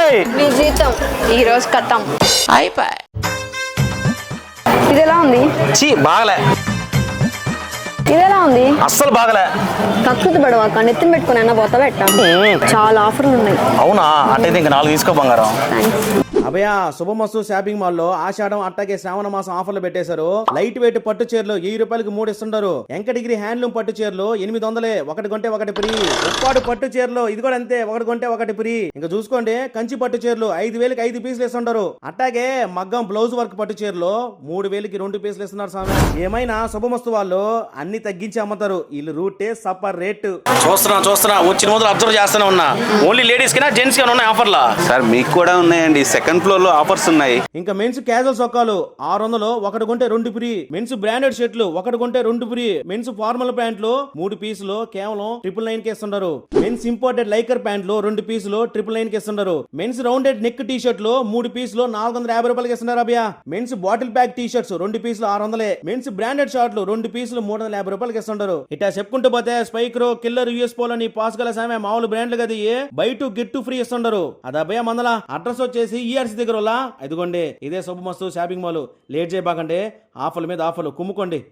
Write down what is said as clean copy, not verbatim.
మీ జీతం ఈ రోజు కథం అయిపోయి. ఇది ఎలా ఉంది? చీ బాగలే, ఇది ఎలా ఉంది? అస్సలు బాగలే. కకృతి పడవాక నెత్తిన పెట్టుకుని అన్న పోతా పెట్టా. చాలా ఆఫర్లు ఉన్నాయి. అవునా? అట్టయితే ఇంకా 4 తీసుకో బంగారం. థ్యాంక్స్. అభయ శుభమస్తు షాపింగ్ మాల్ లో ఆషాఢం అట్టాగే శ్రావణ మాసం ఆఫర్లు పెట్టేశారు. లైట్ వెయిట్ పట్టు చీరలు 1000 రూపాయలకి 3 ఇస్తుంటారు. వెంకటగిరి హ్యాండ్లూమ్ పట్టు చీరలు 800, ఒకటి కొంటే ఒకటి ఫ్రీ. ఉప్పాడు పట్టు చీరలు ఇది కూడా అంతే, ఒకటి కొంటే ఒకటి ఫ్రీ. ఇంకా చూసుకోండి, కంచి పట్టు చీరలు 5000కి 5 పీసులు ఇస్తుంటారు. అట్టాగే మగ్గం బ్లౌజ్ వర్క్ పట్టు చీరలు 3000కి 2 పీసులు ఇస్తున్నారు స్వామి. ఏమైనా శుభమస్తు వాళ్ళు అన్ని తగ్గించి అమ్ముతారు. వీళ్ళు రూటే సపర్ రేట్. చూస్తున్నా వచ్చిన మొదలు అబ్జర్వ్ చేస్తూనే ఉన్నా. ఓన్లీ లేడీస్ కినా జెంట్స్ కి ఉన్నాయి ఆఫర్లా? సార్ మీకు కూడా ఉన్నాయండి, సెకండ్ ఫ్లోర్ లో ఆఫర్స్ ఉన్నాయి. ఇంకా మెన్స్ క్యాజువల్ సొక్కాలు 600, ఒకటి కొంటే 2 ఫ్రీ. మెన్స్ బ్రాండెడ్ షర్ట్లు ఒకటి కొంటే 2 ఫ్రీ. మెన్స్ ఫార్మల్ ప్యాంట్లు 3 పీసులు కేవలం 999 కి ఇస్తున్నారు. మెన్స్ ఇంపోర్టెడ్ లైకర్ ప్యాంట్లు 2 పీసులు 999 కి ఇస్తున్నారు. మెన్స్ రౌండెడ్ నెక్ టీ షర్ట్లు 3 పీసులు 450 రూపాయలకి ఇస్తున్నారు Abhaya. Men's bottle pack T shirts 2 పీసులు 600. మెన్స్ బ్రాండెడ్ షార్ట్లు 2 పీసులు 350 రూపాయలకి ఇస్తున్నారు. ఇట్లా చెప్పుకుంటూ పోతే స్పైక్రో, కిల్లర్, యూఎస్ పోలో నీ పాస్ గల సామె మామూలు బ్రాండ్లు కదా, by to get to free ఇస్తున్నారు. అది అభయ మందల అడ్రస్ వచ్చేసి ఈఆర్సీ దగ్గర. ఇదిగోండి ఇదే శుభమస్తు షాపింగ్ మాల్. లేట్ చేయబాకండి, ఆఫర్ల మీద ఆఫర్లు కుమ్ముకోండి.